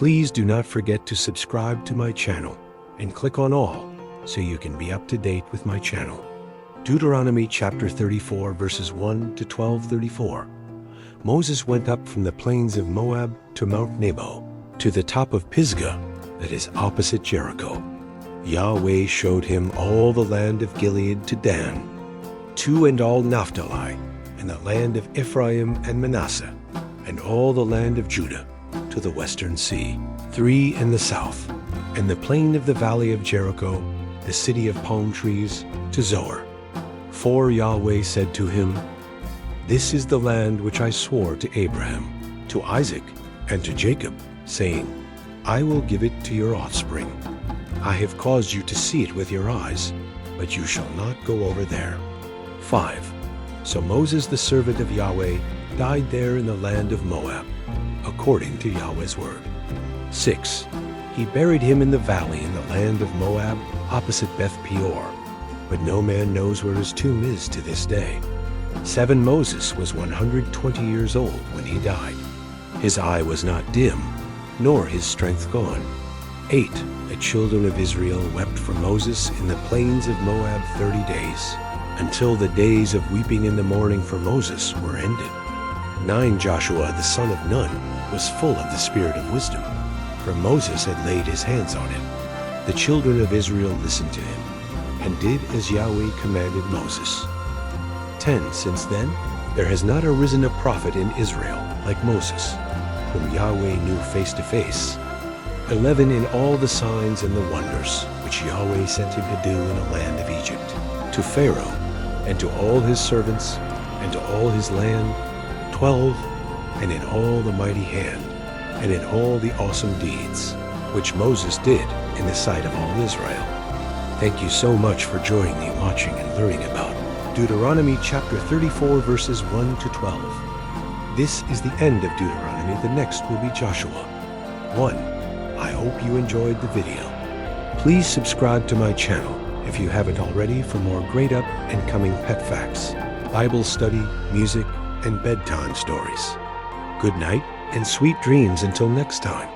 Please do not forget to subscribe to my channel and click on all so you can be up to date with my channel. Deuteronomy chapter 34 verses 1 to 12:34. Moses went up from the plains of Moab to Mount Nebo, to the top of Pisgah that is opposite Jericho. Yahweh showed him all the land of Gilead to Dan, to and all Naphtali, and the land of Ephraim and Manasseh, and all the land of Judah, to the western sea, 3 in the south, and the plain of the valley of Jericho, the city of palm trees, to Zoar. For Yahweh said to him, This is the land which I swore to Abraham, to Isaac, and to Jacob, saying, I will give it to your offspring. I have caused you to see it with your eyes, but you shall not go over there. 5. So Moses the servant of Yahweh died there in the land of Moab, according to Yahweh's word. 6. He buried him in the valley in the land of Moab, opposite Beth Peor, but no man knows where his tomb is to this day. 7. Moses was 120 years old when he died. His eye was not dim, nor his strength gone. 8. The children of Israel wept for Moses in the plains of Moab 30 days, until the days of weeping in the morning for Moses were ended. 9. Joshua the son of Nun was full of the spirit of wisdom, for Moses had laid his hands on him. The children of Israel listened to him, and did as Yahweh commanded Moses. 10. Since then, there has not arisen a prophet in Israel like Moses, whom Yahweh knew face to face. 11. In all the signs and the wonders which Yahweh sent him to do in the land of Egypt, to Pharaoh, and to all his servants, and to all his land. 12. And in all the mighty hand, and in all the awesome deeds, which Moses did in the sight of all Israel. Thank you so much for joining me watching and learning about Deuteronomy chapter 34 verses 1 to 12. This is the end of Deuteronomy. The next will be Joshua 1. I hope you enjoyed the video. Please subscribe to my channel if you haven't already for more great up and coming pet facts, Bible study, music, and bedtime stories. Good night and sweet dreams until next time.